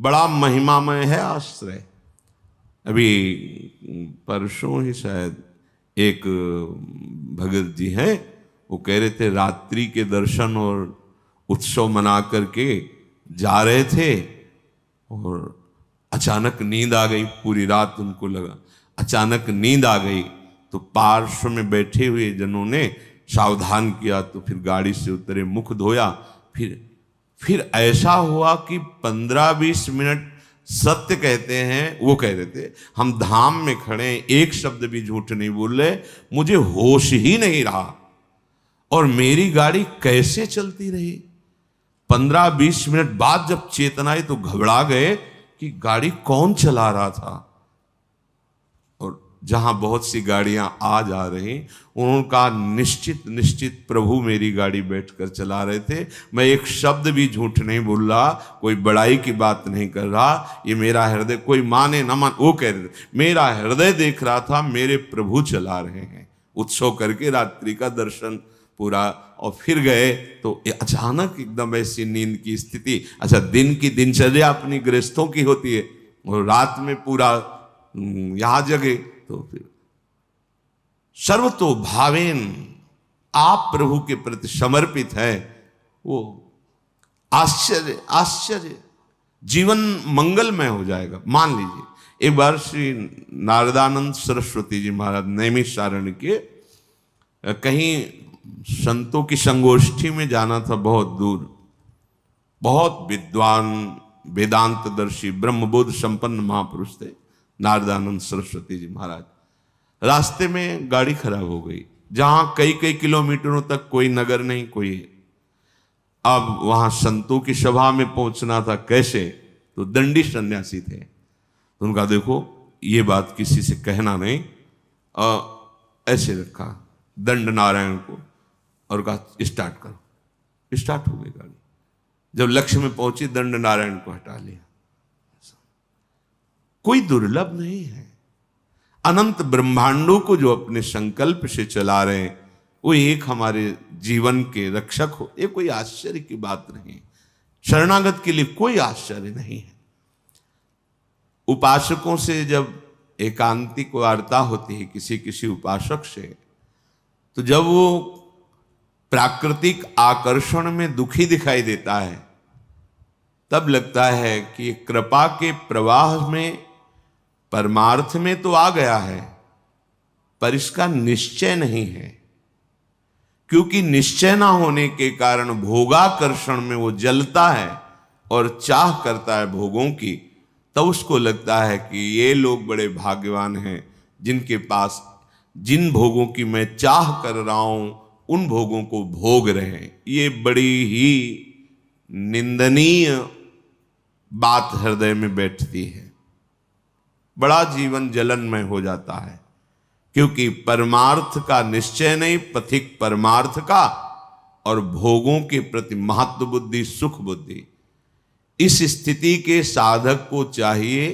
बड़ा महिमामय है आश्रय। अभी परसों ही शायद एक भगत जी हैं, वो कह रहे थे रात्रि के दर्शन और उत्सव मना करके जा रहे थे और अचानक नींद आ गई। पूरी रात उनको लगा, अचानक नींद आ गई तो पार्श्व में बैठे हुए जनों ने सावधान किया, तो फिर गाड़ी से उतरे, मुख धोया। फिर ऐसा हुआ कि 15-20 मिनट सत्य कहते हैं, वो कह रहे थे हम धाम में खड़े, एक शब्द भी झूठ नहीं बोल रहे, मुझे होश ही नहीं रहा और मेरी गाड़ी कैसे चलती रही। 15-20 मिनट बाद जब चेतना आई तो घबरा गए कि गाड़ी कौन चला रहा था। और जहां बहुत सी गाड़ियां आ जा रही, उनका निश्चित प्रभु मेरी गाड़ी बैठकर चला रहे थे। मैं एक शब्द भी झूठ नहीं बोल रहा, कोई बड़ाई की बात नहीं कर रहा। ये मेरा हृदय, कोई माने ना मान, वो कह रहे थे मेरा हृदय देख रहा था मेरे प्रभु चला रहे हैं। उत्सव करके रात्रि का दर्शन पूरा, और फिर गए तो अचानक एकदम ऐसी नींद की स्थिति। अच्छा, दिन की दिनचर्या अपनी गृहस्थों की होती है और रात में पूरा यहां जगे, तो फिर सर्वतो भावेन आप प्रभु के प्रति समर्पित है। वो आश्चर्य जीवन मंगलमय हो जाएगा। मान लीजिए एक बार श्री नारदानंद सरस्वती जी महाराज नैमिषारण्य के कहीं संतों की संगोष्ठी में जाना था, बहुत दूर, बहुत विद्वान वेदांतदर्शी ब्रह्मबोध संपन्न महापुरुष थे नारदानंद सरस्वती जी महाराज। रास्ते में गाड़ी खराब हो गई, जहां कई किलोमीटरों तक कोई नगर नहीं, कोई। अब वहां संतों की सभा में पहुंचना था, कैसे? तो दंडी सन्यासी थे, तो उनका देखो ये बात किसी से कहना नहीं, ऐसे रखा दंड नारायण को और कहा स्टार्ट करो। स्टार्ट हो गई गाड़ी। जब लक्ष्य में पहुंची दंड नारायण को हटा लिया। कोई दुर्लभ नहीं है। अनंत ब्रह्मांडों को जो अपने संकल्प से चला रहे हैं, वो एक हमारे जीवन के रक्षक हो, ये कोई आश्चर्य की बात नहीं। शरणागत के लिए कोई आश्चर्य नहीं है। उपासकों से जब एकांतिक वार्ता होती है किसी उपासक से, तो जब वो प्राकृतिक आकर्षण में दुखी दिखाई देता है, तब लगता है कि कृपा के प्रवाह में परमार्थ में तो आ गया है, पर इसका निश्चय नहीं है। क्योंकि निश्चय ना होने के कारण भोगाकर्षण में वो जलता है और चाह करता है भोगों की, तब उसको लगता है कि ये लोग बड़े भाग्यवान हैं जिनके पास जिन भोगों की मैं चाह कर रहा हूं उन भोगों को भोग रहे हैं। ये बड़ी ही निंदनीय बात हृदय में बैठती है। बड़ा जीवन जलनमय हो जाता है, क्योंकि परमार्थ का निश्चय नहीं, पथिक परमार्थ का, और भोगों के प्रति महत्व बुद्धि, सुख बुद्धि। इस स्थिति के साधक को चाहिए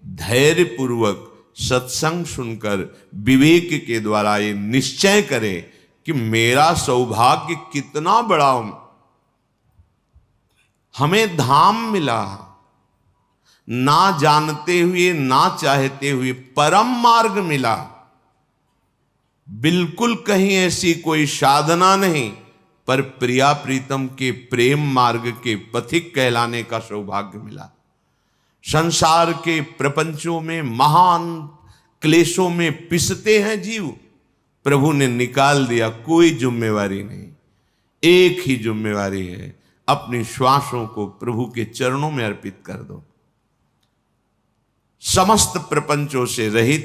धैर्य पूर्वक सत्संग सुनकर विवेक के द्वारा ये निश्चय करे कि मेरा सौभाग्य कितना बड़ा, हमें धाम मिला, ना जानते हुए ना चाहते हुए परम मार्ग मिला। बिल्कुल कहीं ऐसी कोई साधना नहीं, पर प्रिया प्रीतम के प्रेम मार्ग के पथिक कहलाने का सौभाग्य मिला। संसार के प्रपंचों में महान क्लेशों में पिसते हैं जीव, प्रभु ने निकाल दिया, कोई जिम्मेवारी नहीं। एक ही जिम्मेवारी है, अपनी श्वासों को प्रभु के चरणों में अर्पित कर दो। समस्त प्रपंचों से रहित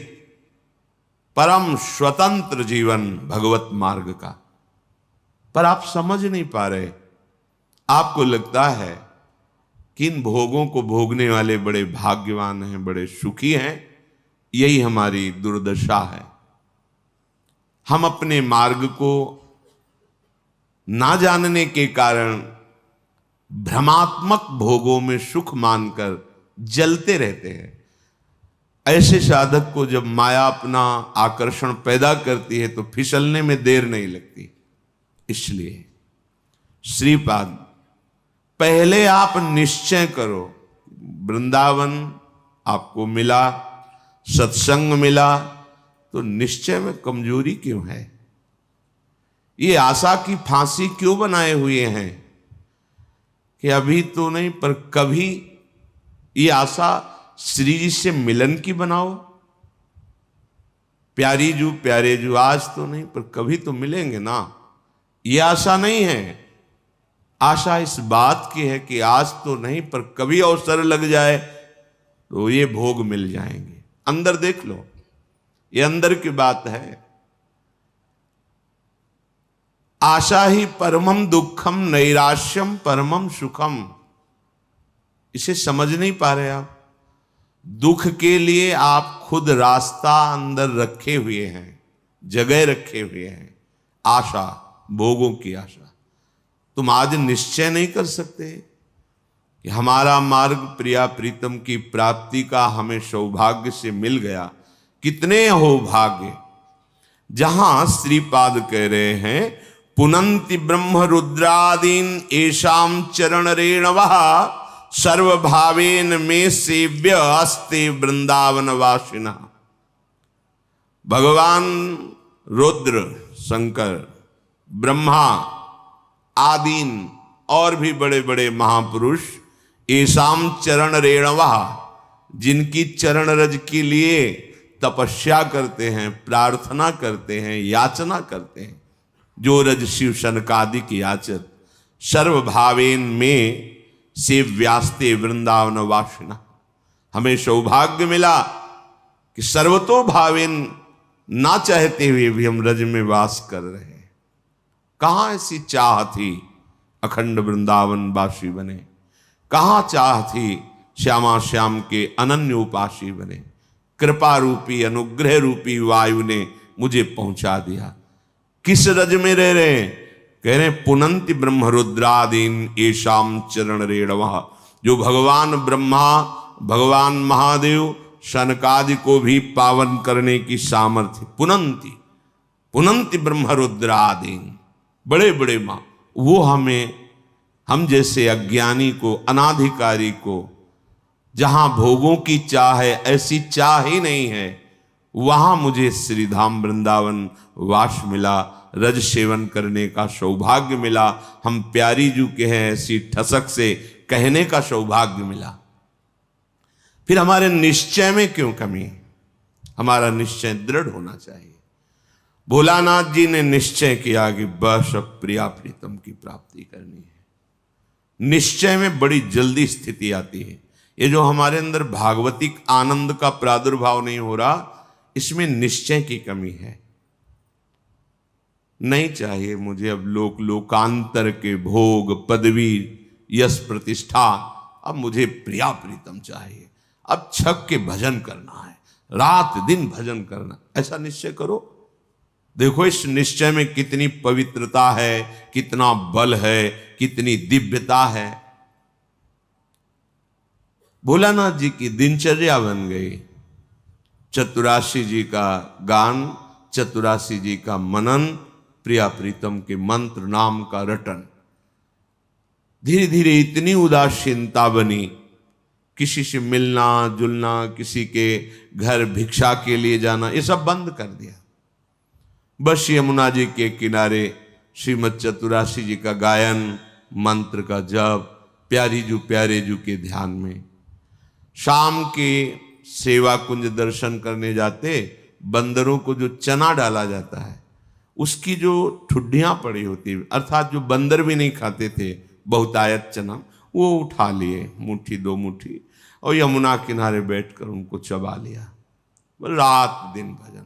परम स्वतंत्र जीवन भगवत मार्ग का। पर आप समझ नहीं पा रहे। आपको लगता है कि इन भोगों को भोगने वाले बड़े भाग्यवान हैं, बड़े सुखी हैं। यही हमारी दुर्दशा है। हम अपने मार्ग को ना जानने के कारण भ्रमात्मक भोगों में सुख मानकर जलते रहते हैं। ऐसे साधक को जब माया अपना आकर्षण पैदा करती है तो फिसलने में देर नहीं लगती। इसलिए श्रीपाद, पहले आप निश्चय करो, वृंदावन आपको मिला, सत्संग मिला, तो निश्चय में कमजोरी क्यों है? ये आशा की फांसी क्यों बनाए हुए हैं कि अभी तो नहीं पर कभी? ये आशा श्री जी से मिलन की बनाओ, प्यारे जू आज तो नहीं पर कभी तो मिलेंगे ना। ये आशा नहीं है। आशा इस बात की है कि आज तो नहीं पर कभी अवसर लग जाए तो ये भोग मिल जाएंगे। अंदर देख लो, ये अंदर की बात है। आशा ही परमम दुखम नैराश्यम परमम सुखम। इसे समझ नहीं पा रहे आप। दुख के लिए आप खुद रास्ता अंदर रखे हुए हैं, जगह रखे हुए हैं। आशा, भोगों की आशा। तुम आज निश्चय नहीं कर सकते कि हमारा मार्ग प्रिया प्रीतम की प्राप्ति का हमें सौभाग्य से मिल गया। कितने हो भाग्य। जहां श्रीपाद कह रहे हैं पुनंति ब्रह्म रुद्रादीन एशाम चरण रेणवः सर्वभावेन में सेव्य अस्ते वृंदावन वासिना। भगवान रुद्र, शंकर, ब्रह्मा आदीन और भी बड़े बड़े महापुरुष एशाम चरण रेणवः, जिनकी चरण रज के लिए तपस्या करते हैं, प्रार्थना करते हैं, याचना करते हैं, जो रज शिव शनकादिक याचत सर्वभावेन में से व्यास्ते वृंदावन वासिना। हमें सौभाग्य मिला कि सर्वतो भावेन ना चाहते हुए भी हम रज में वास कर रहे हैं। कहां ऐसी चाह थी अखंड वृंदावन वासी बने? कहां चाह थी श्यामा श्याम के अनन्य उपासी बने? कृपा रूपी अनुग्रह रूपी वायु ने मुझे पहुंचा दिया। किस रज में रह रहे हैं? कह रहे पुनंति ब्रह्म रुद्रादीन एशाम चरण रेणवः। जो भगवान ब्रह्मा, भगवान महादेव, शनकादि को भी पावन करने की सामर्थ्य। पुनंति, पुनंति ब्रह्म रुद्रादीन, बड़े बड़े मां, वो हमें, हम जैसे अज्ञानी को, अनाधिकारी को, जहां भोगों की चाह है, ऐसी चाह ही नहीं है, वहां मुझे श्रीधाम वृंदावन वास मिला, रज सेवन करने का सौभाग्य मिला। हम प्यारी जू के हैं ऐसी ठसक से कहने का सौभाग्य मिला। फिर हमारे निश्चय में क्यों कमी? हमारा निश्चय दृढ़ होना चाहिए। भोलानाथ जी ने निश्चय किया कि बस अब प्रिया प्रीतम की प्राप्ति करनी है। निश्चय में बड़ी जल्दी स्थिति आती है। ये जो हमारे अंदर भागवतिक आनंद का प्रादुर्भाव नहीं हो रहा, इसमें निश्चय की कमी है। नहीं चाहिए मुझे अब लोकांतर के भोग, पदवी, यश, प्रतिष्ठा। अब मुझे प्रिया प्रीतम चाहिए। अब छक के भजन करना है, रात दिन भजन करना। ऐसा निश्चय करो। देखो इस निश्चय में कितनी पवित्रता है, कितना बल है, कितनी दिव्यता है। भोलानाथ जी की दिनचर्या बन गई। चतुराशी जी का गान, चतुराशी जी का मनन, प्रिया प्रीतम के मंत्र नाम का रटन। धीरे धीरे इतनी उदासीनता बनी, किसी से मिलना जुलना, किसी के घर भिक्षा के लिए जाना, ये सब बंद कर दिया। बस यमुना जी के किनारे श्रीमद चतुराशी जी का गायन, मंत्र का जप, प्यारे जू के ध्यान में। शाम के सेवा कुंज दर्शन करने जाते, बंदरों को जो चना डाला जाता है, उसकी जो ठुड्डियां पड़ी होती, अर्थात जो बंदर भी नहीं खाते थे, बहुतायत चना, वो उठा लिए मुट्ठी दो मुट्ठी और यमुना किनारे बैठकर उनको चबा लिया। रात दिन भजन।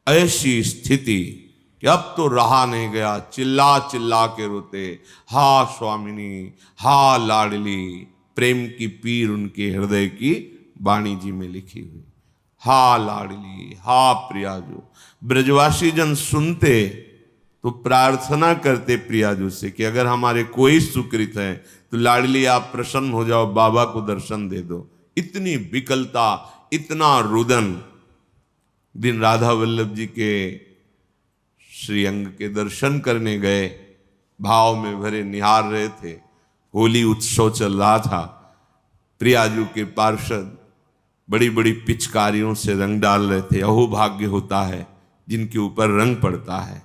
ऐसी स्थिति कि अब तो रहा नहीं गया, चिल्ला चिल्ला के रोते, हा स्वामिनी, हा लाडली। प्रेम की पीर उनके हृदय की वाणी जी में लिखी हुई। हा लाडली, हा प्रियाजू। ब्रजवासी जन सुनते तो प्रार्थना करते प्रियाजू से कि अगर हमारे कोई सुकृत है तो लाडली आप प्रसन्न हो जाओ, बाबा को दर्शन दे दो। इतनी विकलता, इतना रुदन। दिन राधा वल्लभ जी के श्रीअंग के दर्शन करने गए, भाव में भरे निहार रहे थे। होली उत्सव चल रहा था। प्रियाजू के पार्षद बड़ी बड़ी पिचकारियों से रंग डाल रहे थे। अहोभाग्य होता है जिनके ऊपर रंग पड़ता है,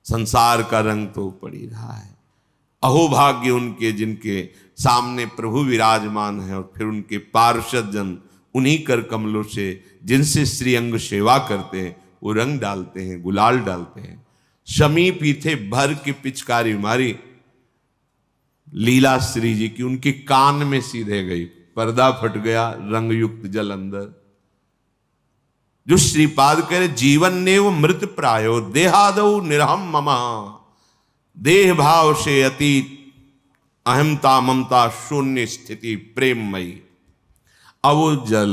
संसार का रंग तो पड़ ही रहा है। अहोभाग्य उनके जिनके सामने प्रभु विराजमान है और फिर उनके पार्षद जन उन्हीं कर कमलों से जिनसे श्रीअंग सेवा करते हैं वो रंग डालते हैं, गुलाल डालते हैं। समीप ही थे, भर की पिचकारी मारी लीला श्री जी की, उनके कान में सीधे गई, पर्दा फट गया, रंग युक्त जल अंदर। जो श्रीपाद कह रहे जीवन ने वो मृत प्रायो देहादौ निरहम ममा, देह भाव से अतीत अहमता ममता शून्य स्थिति प्रेममयी। अब वो जल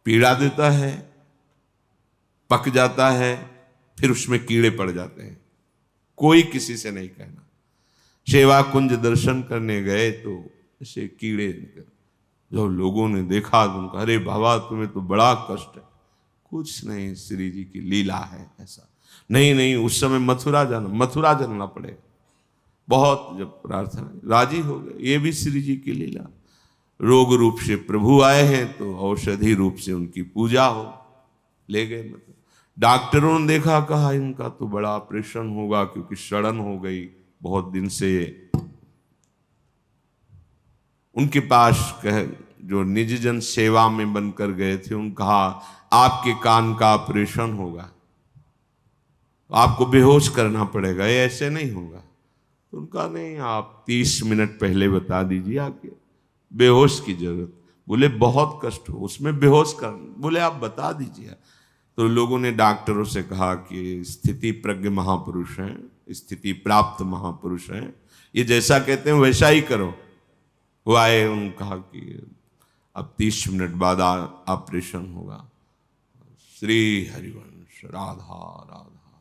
पीड़ा देता है, पक जाता है, फिर उसमें कीड़े पड़ जाते हैं, कोई किसी से नहीं कहना। सेवा कुंज दर्शन करने गए तो ऐसे कीड़े निकले, जब लोगों ने देखा तो उनका अरे बाबा तुम्हें तो बड़ा कष्ट है। कुछ नहीं, श्री जी की लीला है ऐसा। नहीं उस समय मथुरा जाना पड़ेगा। बहुत जब प्रार्थना राजी हो गए, ये भी श्री जी की लीला। रोग रूप से प्रभु आए हैं तो औषधि रूप से उनकी पूजा हो, ले गए। मतलब डॉक्टरों ने देखा, कहा इनका तो बड़ा ऑपरेशन होगा क्योंकि सड़न हो गई बहुत दिन से। उनके पास जो निज जन सेवा में बनकर गए थे, उन्होंने कहा आपके कान का ऑपरेशन होगा, आपको बेहोश करना पड़ेगा, ये ऐसे नहीं होगा। तो उनका नहीं, आप 30 मिनट पहले बता दीजिए आके, बेहोश की जरूरत। बोले बहुत कष्ट हो उसमें बेहोश कर, बोले आप बता दीजिए। तो लोगों ने डॉक्टरों से कहा कि स्थिति प्रज्ञ महापुरुष हैं, स्थिति प्राप्त महापुरुष हैं, ये जैसा कहते हैं वैसा ही करो। वो आए, उन्होंने कहा कि अब 30 मिनट बाद ऑपरेशन होगा। श्री हरिवंश राधा राधा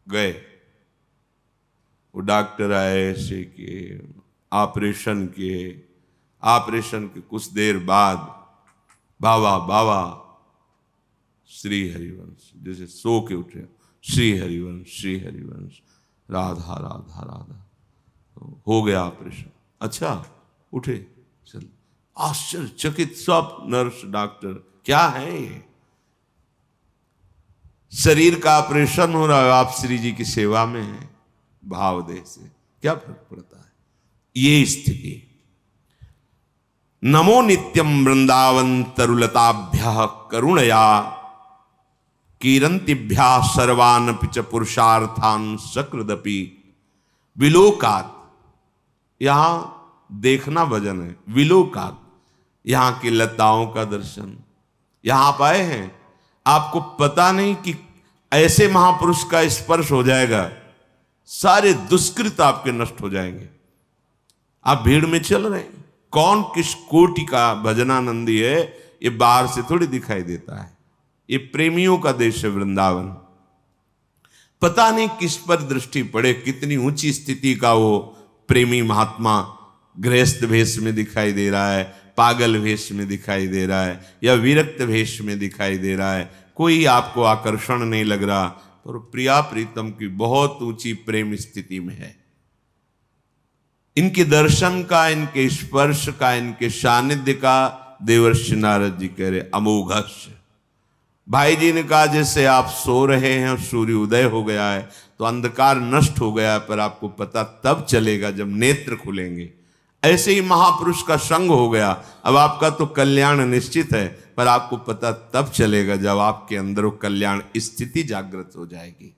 गए। वो डॉक्टर आए ऐसे कि ऑपरेशन के कुछ देर बाद बाबा श्री हरिवंश जैसे सो के उठे, श्री हरिवंश राधा राधा राधा। तो हो गया ऑपरेशन। अच्छा उठे, चल। आश्चर्यचकित सब नर्स डॉक्टर, क्या है ये? शरीर का ऑपरेशन हो रहा है, आप श्री जी की सेवा में हैं, भाव देह से क्या फर्क पड़ता है? ये स्थिति। नमो नित्यम वृंदावन तरुलताभ्य करुणया कीरंतिभ्या सर्वान पिच पुरुषार्थान सकृदपि विलोकात। यहां देखना भजन है, विलोकात, यहां की लताओं का दर्शन। यहां आप आए हैं, आपको पता नहीं कि ऐसे महापुरुष का स्पर्श हो जाएगा, सारे दुष्कृत आपके नष्ट हो जाएंगे। आप भीड़ में चल रहे हैं, कौन किस कोटि का भजनानंदी है ये बाहर से थोड़ी दिखाई देता है। ये प्रेमियों का देश है वृंदावन। पता नहीं किस पर दृष्टि पड़े, कितनी ऊंची स्थिति का वो प्रेमी महात्मा गृहस्थ भेष में दिखाई दे रहा है, पागल भेष में दिखाई दे रहा है, या विरक्त भेष में दिखाई दे रहा है, कोई आपको आकर्षण नहीं लग रहा, पर प्रिया प्रीतम की बहुत ऊंची प्रेम स्थिति में है। इनके दर्शन का, इनके स्पर्श का, इनके सानिध्य का देवर्षि नारद जी कह रहे अमोघस्य। भाई जी ने कहा जैसे आप सो रहे हैं और सूर्य उदय हो गया है तो अंधकार नष्ट हो गया है, पर आपको पता तब चलेगा जब नेत्र खुलेंगे। ऐसे ही महापुरुष का संग हो गया, अब आपका तो कल्याण निश्चित है, पर आपको पता तब चलेगा जब आपके अंदर वो कल्याण स्थिति जागृत हो जाएगी।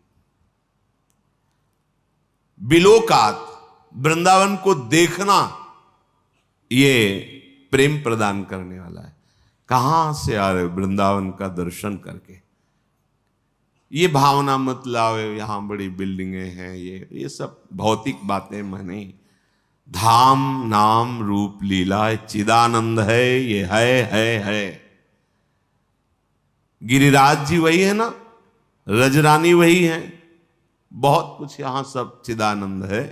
बिलोकात, वृंदावन को देखना, ये प्रेम प्रदान करने वाला है। कहां से आ रहे? वृंदावन का दर्शन करके। ये भावना मत लाओ यहां बड़ी बिल्डिंगें हैं, ये सब भौतिक बातें माने। धाम नाम रूप लीला चिदानंद है, ये है। गिरिराज जी वही है ना, रजरानी वही है, बहुत कुछ यहां सब चिदानंद है।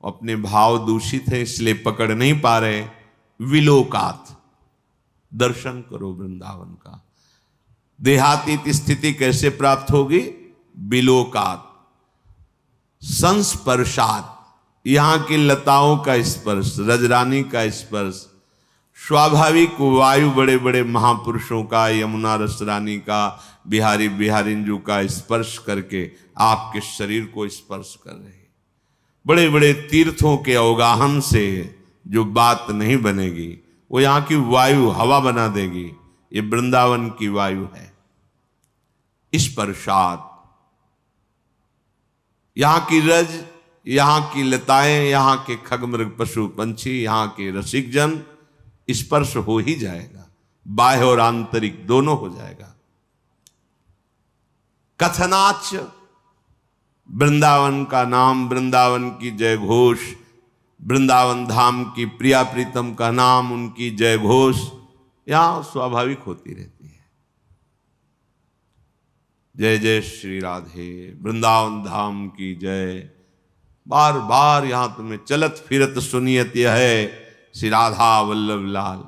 अपने भाव दूषित है इसलिए पकड़ नहीं पा रहे। विलोकात, दर्शन करो वृंदावन का। देहातीत स्थिति कैसे प्राप्त होगी? बिलोकात, संस्पर्शात, यहाँ की लताओं का स्पर्श, रजरानी का स्पर्श, स्वाभाविक वायु बड़े बड़े महापुरुषों का, यमुना रसरानी का, बिहारी बिहारिंजू का स्पर्श करके आपके शरीर को स्पर्श कर रहे हैं। बड़े बड़े तीर्थों के अवगाहन से जो बात नहीं बनेगी वो यहाँ की वायु हवा बना देगी। ये वृंदावन की वायु है। स्पर्शात, यहाँ की रज, यहाँ की लताएं, यहाँ के खगमृग पशु पंछी, यहाँ के रसिक जन, स्पर्श हो ही जाएगा। बाह्य और आंतरिक दोनों हो जाएगा। कथनाच, वृंदावन का नाम, वृंदावन की जय घोष, वृंदावन धाम की प्रिया प्रीतम का नाम, उनकी जय घोष यहां स्वाभाविक होती रहती है। जय जय श्री राधे, वृंदावन धाम की जय। बार बार यहां तुम्हें चलत फिरत सुनियत है श्री राधा वल्लभ लाल,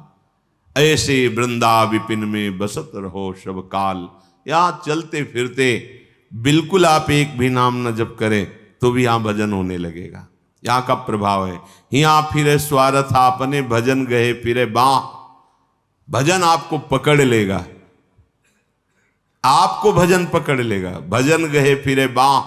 ऐसे वृंदा विपिन में बसत रहो सब काल। यहां चलते फिरते बिल्कुल आप एक भी नाम न जप करें तो भी यहां भजन होने लगेगा। यहाँ का प्रभाव है। यहाँ फिरे स्वार्थ आपने, भजन गए फिरे बाह। भजन आपको पकड़ लेगा, आपको भजन पकड़ लेगा। भजन गए फिरे बाह,